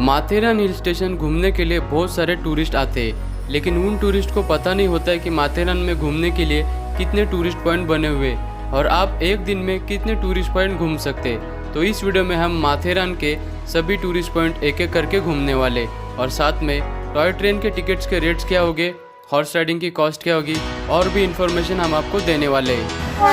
Matheran hill station घूमने के लिए बहुत सारे टूरिस्ट आते हैं, लेकिन उन टूरिस्ट को पता नहीं होता है कि माथेरान में घूमने के लिए कितने टूरिस्ट पॉइंट बने हुए हैं और आप एक दिन में कितने टूरिस्ट पॉइंट घूम सकते हैं। तो इस वीडियो में हम माथेरान के सभी टूरिस्ट पॉइंट एक एक करके घूमने वाले और साथ में टॉय ट्रेन के टिकट्स के रेट्स क्या होंगे, हॉर्स राइडिंग की कॉस्ट क्या होगी और भी इन्फॉर्मेशन हम आपको देने वाले हैं।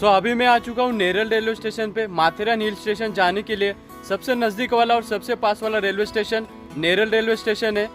अभी मैं आ चुका हूँ नेरल रेलवे स्टेशन पे। माथेरान हिल स्टेशन जाने के लिए सबसे नज़दीक वाला और सबसे पास वाला railway station Neral railway station है।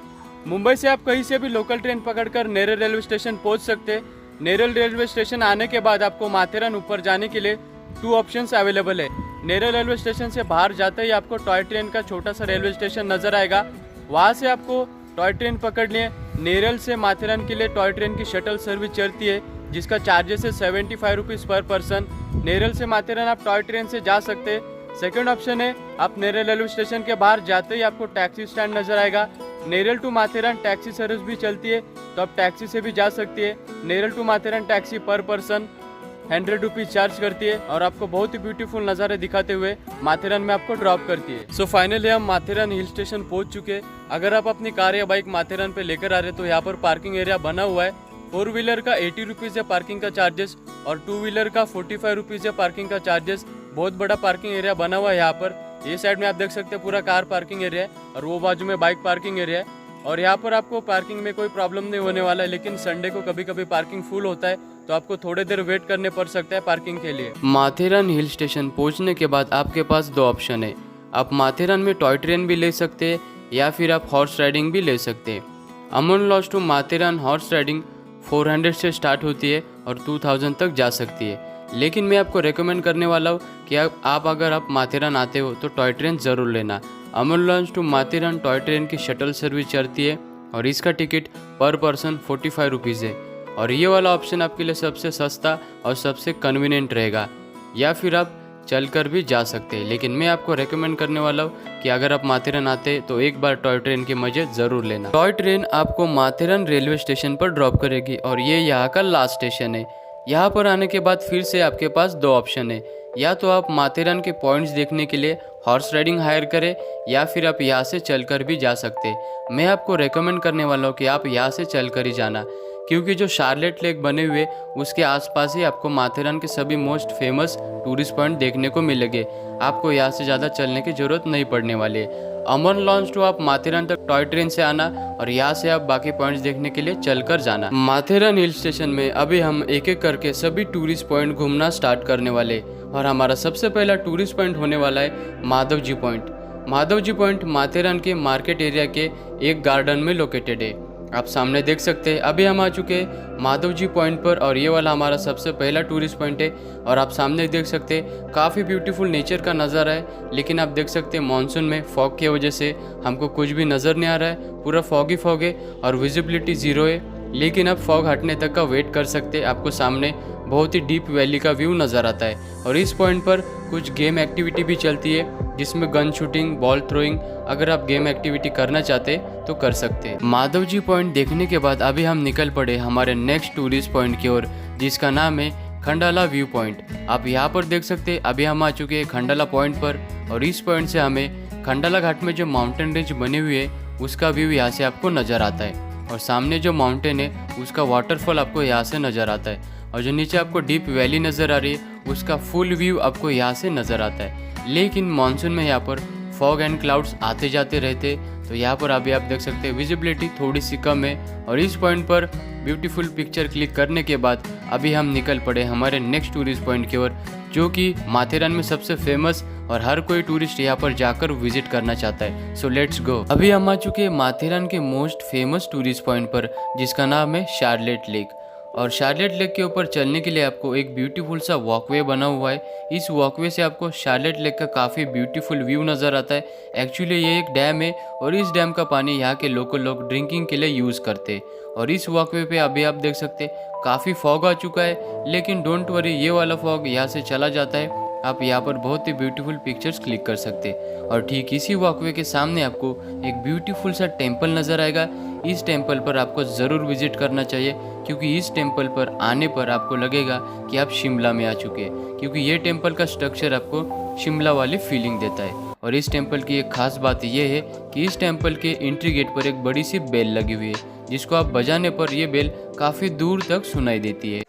मुंबई से आप कहीं से भी लोकल ट्रेन पकड़कर नेरल रेलवे स्टेशन पहुंच सकते हैं। नेरल रेलवे स्टेशन आने के बाद आपको माथेरान ऊपर जाने के लिए 2 ऑप्शंस अवेलेबल है। नेरल रेलवे स्टेशन से बाहर जाते ही आपको टॉय ट्रेन का छोटा सा रेलवे स्टेशन नजर आएगा, वहाँ से आपको टॉय ट्रेन पकड़नी है। नेरल से माथेरान के लिए टॉय ट्रेन की शटल सर्विस चलती है जिसका चार्जेस है 75 रुपीज़ पर पर्सन। नेरल से माथेरान आप टॉय ट्रेन से जा सकते हैं। सेकंड ऑप्शन है, आप नेरल रेलवे स्टेशन के बाहर जाते ही आपको टैक्सी स्टैंड नजर आएगा। Neral to Matheran taxi service भी चलती है, तो आप टैक्सी से भी जा सकती है। नेरल टू माथेरान टैक्सी पर पर्सन 100 रुपीज़ चार्ज करती है और आपको बहुत ही ब्यूटीफुल नज़ारे दिखाते हुए माथेरान में आपको ड्रॉप करती है। सो फाइनली हम माथेरान हिल स्टेशन पहुंच चुके हैं। अगर आप अपनी कार या बाइक माथेरान पे लेकर आ रहे हैं तो यहाँ पर पार्किंग एरिया बना हुआ है। 4 व्हीलर का 80 रुपीज़ है पार्किंग का चार्जेस और 2 व्हीलर का 45 रुपीज़ है पार्किंग का चार्जेस। बहुत बड़ा पार्किंग एरिया बना हुआ है यहाँ पर। ये साइड में आप देख सकते हैं पूरा कार पार्किंग एरिया है और वो बाजू में बाइक पार्किंग एरिया है। और यहाँ पर आपको पार्किंग में कोई प्रॉब्लम नहीं होने वाला है, लेकिन संडे को कभी कभी पार्किंग फुल होता है तो आपको थोड़ी देर वेट करने पड़ सकता है पार्किंग के लिए। माथेरान हिल स्टेशन पहुँचने के बाद आपके पास 2 ऑप्शन है। आप माथेरान में टॉय ट्रेन भी ले सकते हैं या फिर आप हॉर्स राइडिंग भी ले सकते हैं। Aman lodge to Matheran horse riding 400 से स्टार्ट होती है और 2000 तक जा सकती है, लेकिन मैं आपको रेकमेंड करने वाला हूँ कि आप अगर आप माथेरान आते हो तो टॉय ट्रेन ज़रूर लेना। Aman launch to Matheran toy train की शटल सर्विस चलती है और इसका टिकट पर पर्सन 45 रुपीज़ है और ये वाला ऑप्शन आपके लिए सबसे सस्ता और सबसे कन्वीनियंट रहेगा। या फिर आप चलकर भी जा सकते हैं, लेकिन मैं आपको रेकमेंड करने वाला हूँ कि अगर आप माथेरान आते हैं तो एक बार टॉय ट्रेन के मजे ज़रूर लेना। टॉय ट्रेन आपको माथेरान रेलवे स्टेशन पर ड्रॉप करेगी और ये यहाँ का लास्ट स्टेशन है। यहाँ पर आने के बाद फिर से आपके पास 2 ऑप्शन है। या तो आप माथेरान के पॉइंट्स देखने के लिए हॉर्स राइडिंग हायर करें या फिर आप यहाँ से चलकर भी जा सकते हैं। मैं आपको रेकमेंड करने वाला हूँ कि आप यहाँ से चलकर ही जाना, क्योंकि जो शार्लेट लेक बने हुए उसके आसपास ही आपको माथेरान के सभी मोस्ट फेमस टूरिस्ट पॉइंट देखने को मिलेंगे। आपको यहाँ से ज़्यादा चलने की ज़रूरत नहीं पड़ने वाली है। अमन लॉन्च टू आप माथेरान तक टॉय ट्रेन से आना और यहाँ से आप बाकी पॉइंट्स देखने के लिए चलकर जाना। माथेरान हिल स्टेशन में अभी हम एक एक करके सभी टूरिस्ट पॉइंट घूमना स्टार्ट करने वाले और हमारा सबसे पहला टूरिस्ट पॉइंट होने वाला है माधव जी पॉइंट। माधव जी पॉइंट माथेरान के मार्केट एरिया के एक गार्डन में लोकेटेड है। आप सामने देख सकते हैं अभी हम आ चुके हैं माधव जी पॉइंट पर और ये वाला हमारा सबसे पहला टूरिस्ट पॉइंट है। और आप सामने देख सकते हैं काफ़ी ब्यूटीफुल नेचर का नज़ारा है, लेकिन आप देख सकते हैं मानसून में फॉग की वजह से हमको कुछ भी नज़र नहीं आ रहा है। पूरा फॉग ही फॉग है और विजिबिलिटी 0 है, लेकिन आप फॉग हटने तक का वेट कर सकते हैं। आपको सामने बहुत ही डीप वैली का व्यू नज़र आता है और इस पॉइंट पर कुछ गेम एक्टिविटी भी चलती है जिसमें गन शूटिंग, बॉल थ्रोइंग, अगर आप गेम एक्टिविटी करना चाहते तो कर सकते हैं। माधव जी पॉइंट देखने के बाद अभी हम निकल पड़े हमारे नेक्स्ट टूरिस्ट पॉइंट की ओर, जिसका नाम है खंडाला व्यू पॉइंट। आप यहाँ पर देख सकते हैं अभी हम आ चुके हैं खंडाला पॉइंट पर और इस पॉइंट से हमें खंडाला घाट में जो माउंटेन रेंज बनी हुई है उसका व्यू यहाँ से आपको नज़र आता है और सामने जो माउंटेन है उसका वाटरफॉल आपको यहाँ से नज़र आता है और जो नीचे आपको डीप वैली नज़र आ रही है उसका फुल व्यू आपको यहाँ से नज़र आता है। लेकिन मानसून में यहाँ पर फॉग एंड क्लाउड्स आते जाते रहते, तो यहाँ पर अभी आप देख सकते हैं विजिबिलिटी थोड़ी सी कम है और इस पॉइंट पर ब्यूटीफुल पिक्चर क्लिक करने के बाद अभी हम निकल पड़े हमारे नेक्स्ट टूरिस्ट पॉइंट की ओर, जो कि माथेरान में सबसे फेमस और हर कोई टूरिस्ट यहाँ पर जाकर विजिट करना चाहता है। So let's go. अभी हम आ चुके हैं माथेरान के मोस्ट फेमस टूरिस्ट पॉइंट पर, जिसका नाम है शार्लेट लेक। और शार्लेट लेक के ऊपर चलने के लिए आपको एक ब्यूटीफुल सा वॉकवे बना हुआ है। इस वॉकवे से आपको शार्लेट लेक का काफ़ी ब्यूटीफुल व्यू नज़र आता है। एक्चुअली ये एक डैम है और इस डैम का पानी यहाँ के लोकल लोग ड्रिंकिंग के लिए यूज़ करते हैं। और इस वॉकवे पे अभी आप देख सकते हैं काफ़ी फॉग आ चुका है, लेकिन डोंट वरी, ये वाला फॉग यहाँ से चला जाता है। आप यहाँ पर बहुत ही ब्यूटीफुल पिक्चर्स क्लिक कर सकते हैं। और ठीक इसी वॉकवे के सामने आपको एक ब्यूटीफुल सा टेम्पल नज़र आएगा। इस टेम्पल पर आपको ज़रूर विजिट करना चाहिए, क्योंकि इस टेम्पल पर आने पर आपको लगेगा कि आप शिमला में आ चुके हैं, क्योंकि ये टेम्पल का स्ट्रक्चर आपको शिमला वाली फीलिंग देता है। और इस टेम्पल की एक खास बात यह है कि इस टेम्पल के एंट्री गेट पर एक बड़ी सी बेल लगी हुई है, जिसको आप बजाने पर यह बेल काफ़ी दूर तक सुनाई देती है।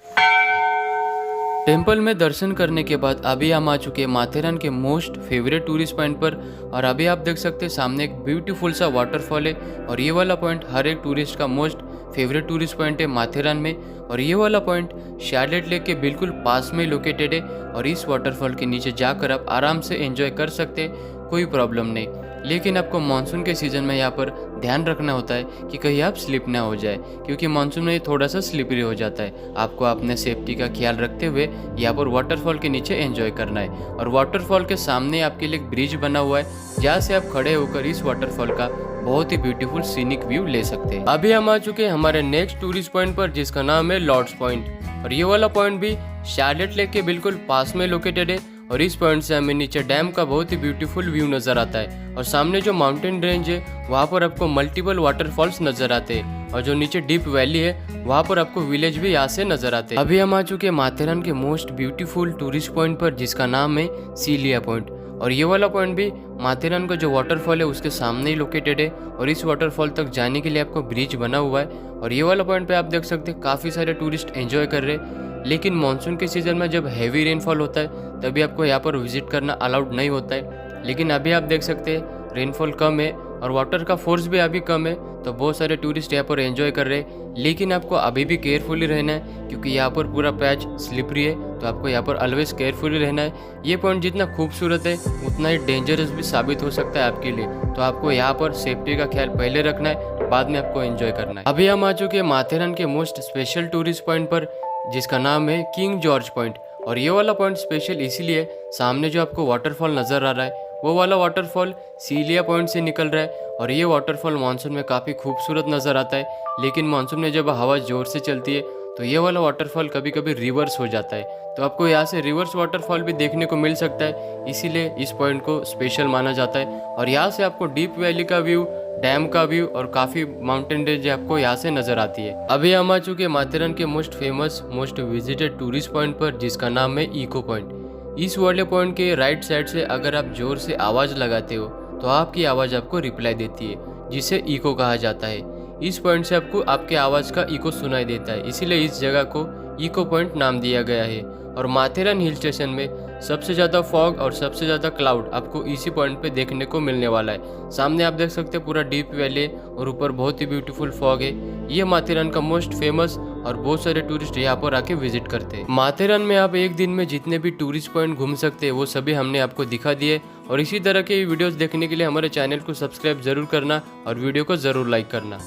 टेम्पल में दर्शन करने के बाद अभी हम आ चुके हैं माथेरान के मोस्ट फेवरेट टूरिस्ट पॉइंट पर। और अभी आप देख सकते हैं सामने एक ब्यूटीफुल सा वाटरफॉल है। और ये वाला पॉइंट हर एक टूरिस्ट का मोस्ट फेवरेट टूरिस्ट पॉइंट है माथेरान में। और ये वाला पॉइंट शार्लेट लेक के बिल्कुल पास में लोकेटेड है। और इस वाटरफॉल के नीचे जाकर आप आराम से एंजॉय कर सकते हैं, कोई प्रॉब्लम नहीं। लेकिन आपको मानसून के सीज़न में यहाँ पर ध्यान रखना होता है कि कहीं आप स्लिप ना हो जाए, क्योंकि मानसून में ये थोड़ा सा स्लिपरी हो जाता है। आपको अपने सेफ्टी का ख्याल रखते हुए यहाँ पर वाटरफॉल के नीचे एंजॉय करना है। और वाटरफॉल के सामने आपके लिए एक ब्रिज बना हुआ है, जहाँ से आप खड़े होकर इस वाटरफॉल का बहुत ही ब्यूटीफुल सीनिक व्यू ले सकते हैं। अभी हम आ चुके हैं हमारे नेक्स्ट टूरिस्ट पॉइंट पर, जिसका नाम है लॉर्ड्स पॉइंट। और ये वाला पॉइंट भी शार्लेट लेक के बिल्कुल पास में लोकेटेड है। और इस पॉइंट से हमें नीचे डैम का बहुत ही ब्यूटीफुल व्यू नज़र आता है। और सामने जो माउंटेन रेंज है वहाँ पर आपको मल्टीपल वाटरफॉल्स नज़र आते हैं। और जो नीचे डीप वैली है वहाँ पर आपको विलेज भी यहाँ से नज़र आते हैं। अभी हम आ चुके हैं माथेरान के मोस्ट ब्यूटीफुल टूरिस्ट पॉइंट पर, जिसका नाम है सीलिया पॉइंट। और ये वाला पॉइंट भी माथेरान का जो वाटरफॉल है उसके सामने ही लोकेटेड है। और इस वाटरफॉल तक जाने के लिए आपको ब्रिज बना हुआ है। और ये वाला पॉइंट पे आप देख सकते हैं काफ़ी सारे टूरिस्ट एंजॉय कर रहे हैं। लेकिन मानसून के सीज़न में जब हैवी रेनफॉल होता है तभी आपको यहाँ पर विजिट करना अलाउड नहीं होता है। लेकिन अभी आप देख सकते हैं रेनफॉल कम है और वाटर का फोर्स भी अभी कम है, तो बहुत सारे टूरिस्ट यहाँ पर एंजॉय कर रहे हैं। लेकिन आपको अभी भी केयरफुली रहना है, क्योंकि यहाँ पर पूरा पैच स्लिपरी है, तो आपको यहाँ पर ऑलवेज केयरफुली रहना है। ये पॉइंट जितना खूबसूरत है उतना ही डेंजरस भी साबित हो सकता है आपके लिए, तो आपको यहाँ पर सेफ्टी का ख्याल पहले रखना है, बाद में आपको एंजॉय करना है। अभी हम आ चुके हैं माथेरान के मोस्ट स्पेशल टूरिस्ट पॉइंट पर, जिसका नाम है किंग जॉर्ज पॉइंट। और ये वाला पॉइंट स्पेशल इसीलिए, सामने जो आपको वाटरफॉल नज़र आ रहा है वो वाला वाटरफॉल सीलिया पॉइंट से निकल रहा है। और ये वाटरफॉल मानसून में काफ़ी खूबसूरत नज़र आता है, लेकिन मानसून में जब हवा ज़ोर से चलती है तो ये वाला वाटरफॉल कभी कभी रिवर्स हो जाता है, तो आपको यहाँ से रिवर्स वाटरफॉल भी देखने को मिल सकता है। इसीलिए इस पॉइंट को स्पेशल माना जाता है। और यहाँ से आपको डीप वैली का व्यू, डैम का व्यू और काफ़ी माउंटेन रेंज आपको यहाँ से नज़र आती है। अभी हम आ चुके हैं माथेरान के most famous most visited tourist point पर, जिसका नाम है इको पॉइंट। इस वाले पॉइंट के राइट साइड से अगर आप जोर से आवाज़ लगाते हो तो आपकी आवाज़ आपको रिप्लाई देती है, जिसे इको कहा जाता है। इस पॉइंट से आपको आपके आवाज़ का इको सुनाई देता है, इसीलिए इस जगह को इको पॉइंट नाम दिया गया है। और माथेरान हिल स्टेशन में सबसे ज़्यादा फॉग और सबसे ज़्यादा क्लाउड आपको इसी पॉइंट पे देखने को मिलने वाला है। सामने आप देख सकते हैं पूरा डीप वैली और ऊपर बहुत ही ब्यूटीफुल फॉग है। ये माथेरान का मोस्ट फेमस और बहुत सारे टूरिस्ट यहाँ पर आके विजिट करते हैं। माथेरान में आप एक दिन में जितने भी टूरिस्ट पॉइंट घूम सकते हैं वो सभी हमने आपको दिखा दिए। और इसी तरह के वीडियोस देखने के लिए हमारे चैनल को सब्सक्राइब जरूर करना और वीडियो को ज़रूर लाइक करना।